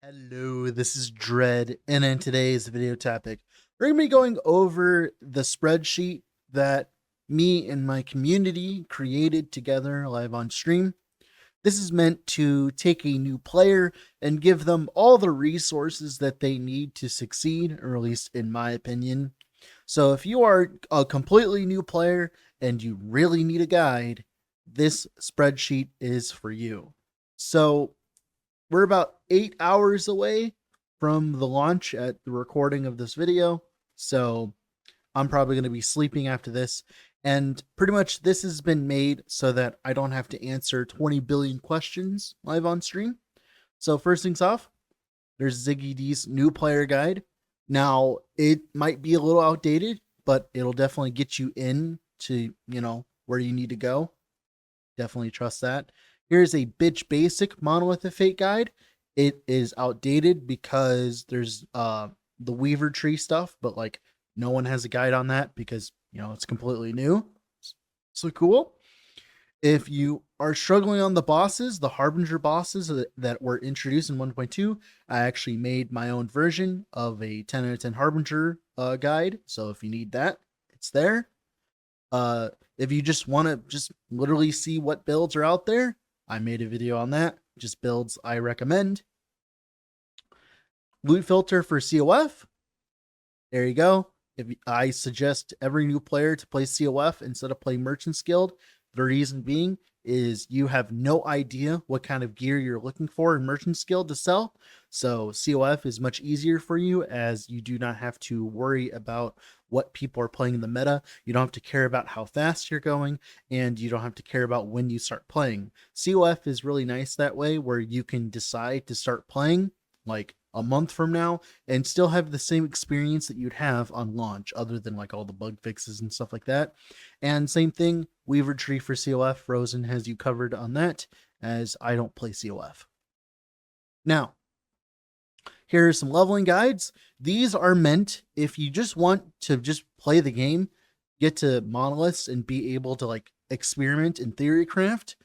Hello, this is Dread, and in today's video topic, we're going to be going over the spreadsheet that me and my community created together live on stream. This is meant to take a new player and give them all the resources that they need to succeed, or at least in my opinion. So if you are a completely new player and you really need a guide, this spreadsheet is for you. So we're about 8 hours away from the launch at the recording of this video. So I'm probably going to be sleeping after this. And pretty much this has been made so that I don't have to answer 20 billion questions live on stream. So first things off, there's Ziggy D's new player guide. Now, it might be a little outdated, but it'll definitely get you in to, where you need to go. Definitely trust that. Here's a bitch basic monolith of fate guide. It is outdated because there's the Weaver tree stuff, but like no one has a guide on that because it's completely new. So cool. If you are struggling on the bosses, the Harbinger bosses that were introduced in 1.2, I actually made my own version of a 10 out of 10 Harbinger guide. So if you need that, it's there. If you just want to just literally see what builds are out there, I made a video on that. Just builds I recommend. Loot filter for COF. There you go. If I suggest every new player to play COF instead of play Merchant's Guild, the reason being is you have no idea what kind of gear you're looking for in Merchant's Guild to sell. So COF is much easier for you as you do not have to worry about what people are playing in the meta. You don't have to care about how fast you're going, and you don't have to care about when you start playing. COF is really nice that way, where you can decide to start playing like a month from now and still have the same experience that you'd have on launch, other than like all the bug fixes and stuff like that. And same thing, Weaver Tree for COF. Frozen has you covered on that, as I don't play COF. Now, here are some leveling guides. These are meant if you just want to just play the game, get to monoliths, and be able to like experiment in theory craft.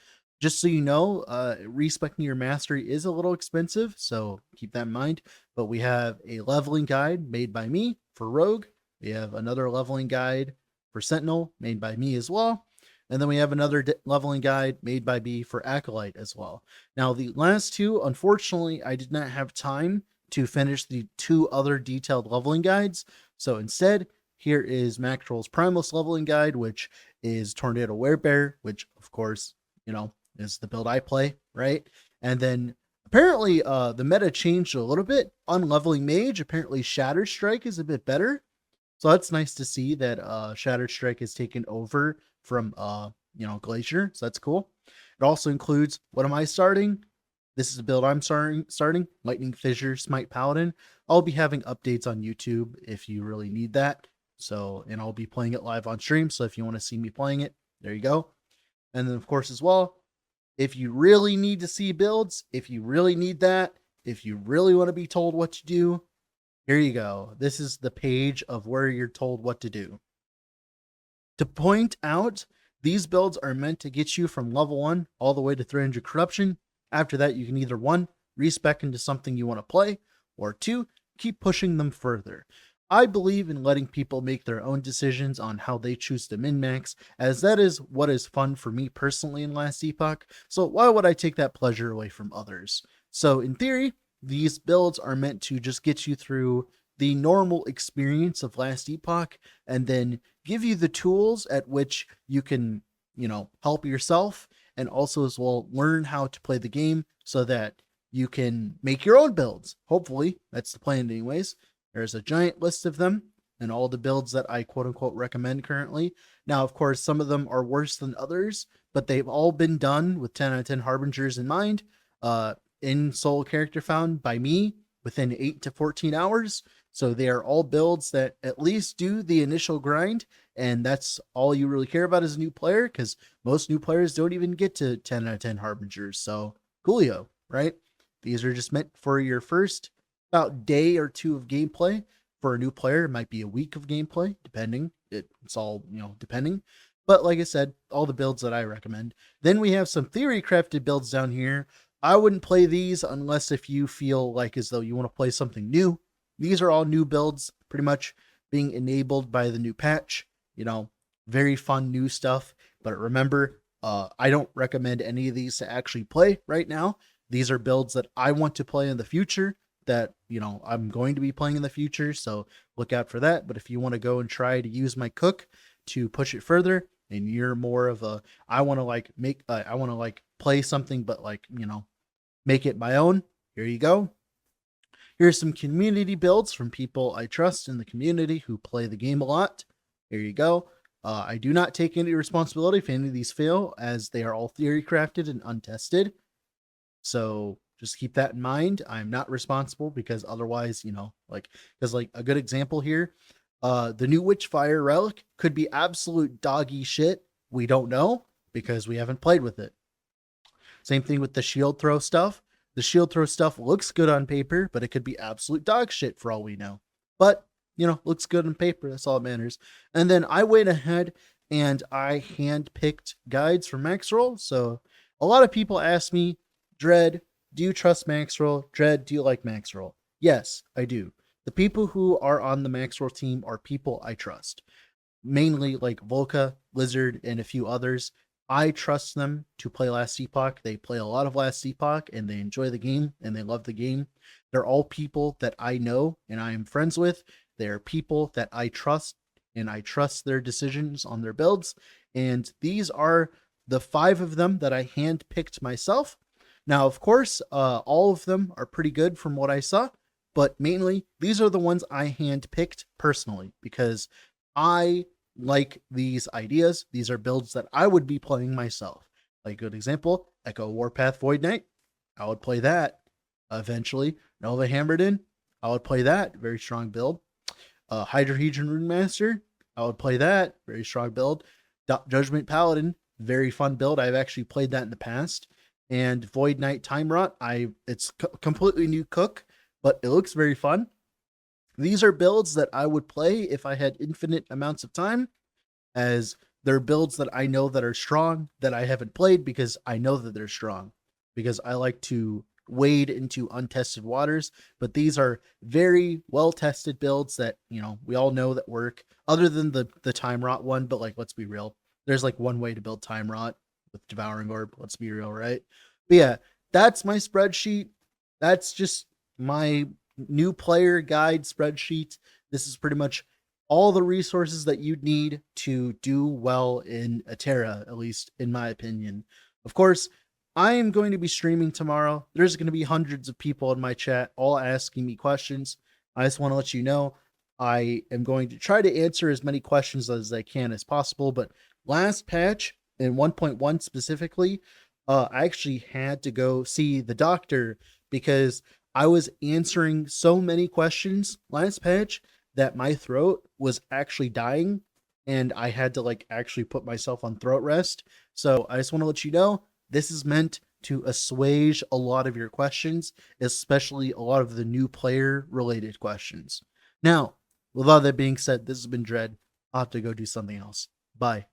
Just so you know, respecting your mastery is a little expensive, so keep that in mind. But we have a leveling guide made by me for Rogue. We have another leveling guide for Sentinel made by me as well. And then we have another leveling guide made by me for Acolyte as well. Now, the last two, unfortunately, I did not have time to finish the two other detailed leveling guides. So instead, here is Maxroll's Primalist leveling guide, which is Tornado Werebear, which, of course, is the build I play, right? And then apparently the meta changed a little bit on leveling mage. Apparently Shatter Strike is a bit better. So that's nice to see that Shatter Strike is taken over from Glacier. So that's cool. It also includes, what am I starting? This is the build I'm starting. Lightning Fissure, Smite Paladin. I'll be having updates on YouTube if you really need that. So, and I'll be playing it live on stream. So if you want to see me playing it, there you go. And then of course as well, if you really need to see builds, if you really need that, if you really want to be told what to do, here you go. This is the page of where you're told what to do. To point out, these builds are meant to get you from level 1 all the way to 300 corruption. After that, you can either 1, respec into something you want to play, or 2, keep pushing them further. I believe in letting people make their own decisions on how they choose to min-max, as that is what is fun for me personally in Last Epoch, so why would I take that pleasure away from others? So in theory, these builds are meant to just get you through the normal experience of Last Epoch, and then give you the tools at which you can, help yourself, and also as well learn how to play the game so that you can make your own builds. Hopefully, that's the plan anyways. There's a giant list of them and all the builds that I quote unquote recommend currently. Now, of course, some of them are worse than others, but they've all been done with 10 out of 10 Harbingers in mind. In sole character found by me within 8 to 14 hours. So they are all builds that at least do the initial grind. And that's all you really care about as a new player, because most new players don't even get to 10 out of 10 Harbingers. So coolio, right? These are just meant for your first about day or two of gameplay. For a new player, it might be a week of gameplay, depending. It's all, depending. But like I said, all the builds that I recommend. Then we have some theory crafted builds down here. I wouldn't play these unless if you feel like as though you want to play something new. These are all new builds, pretty much being enabled by the new patch. You know, very fun new stuff. But remember, I don't recommend any of these to actually play right now. These are builds that I want to play in the future that, you know, I'm going to be playing in the future. So look out for that. But if you want to go and try to use my cook to push it further, and you're more of a, I want to like make, I want to like play something, but like, you know, make it my own. Here you go. Here's some community builds from people I trust in the community who play the game a lot. Here you go. I do not take any responsibility if any of these fail, as they are all theory crafted and untested. So just keep that in mind. I'm not responsible because otherwise, you know, like, because like a good example here, the new Witchfire relic could be absolute doggy shit. We don't know because we haven't played with it. Same thing with the shield throw stuff. The shield throw stuff looks good on paper, but it could be absolute dog shit for all we know. But, you know, looks good on paper. That's all that matters. And then I went ahead and I handpicked guides for Maxroll. So a lot of people ask me, Dread, do you trust Maxroll? Dread, do you like Maxroll? Yes, I do. The people who are on the Maxroll team are people I trust. Mainly like Volca, Lizard, and a few others. I trust them to play Last Epoch. They play a lot of Last Epoch and they enjoy the game and they love the game. They're all people that I know and I am friends with. They are people that I trust and I trust their decisions on their builds. And these are the 5 of them that I handpicked myself. Now, of course, all of them are pretty good from what I saw, but mainly these are the ones I handpicked personally because I like these ideas. These are builds that I would be playing myself. Like a good example, Echo Warpath Void Knight. I would play that eventually. Nova Hammerden. I would play that. Very strong build. Hydrahedron Rune Master. I would play that. Very strong build. Judgment Paladin. Very fun build. I've actually played that in the past. And Void Knight Time Rot. It's completely new cook, but it looks very fun. These are builds that I would play if I had infinite amounts of time, as they're builds that I know that are strong that I haven't played because I know that they're strong, because I like to wade into untested waters. But these are very well tested builds that, you know, we all know that work, other than the Time Rot one. But like, let's be real, there's like one way to build Time Rot with Devouring Orb. Let's be real, right? But yeah, that's my spreadsheet. That's just my new player guide spreadsheet. This is pretty much all the resources that you'd need to do well in Atera, at least in my opinion. Of course, I am going to be streaming tomorrow. There's going to be hundreds of people in my chat all asking me questions. I just want to let you know I am going to try to answer as many questions as I can as possible. But last patch in 1.1 specifically, I actually had to go see the doctor because I was answering so many questions last patch that my throat was actually dying and I had to like actually put myself on throat rest. So I just want to let you know this is meant to assuage a lot of your questions, especially a lot of the new player related questions. Now, with all that being said, this has been Dread. I'll have to go do something else. Bye.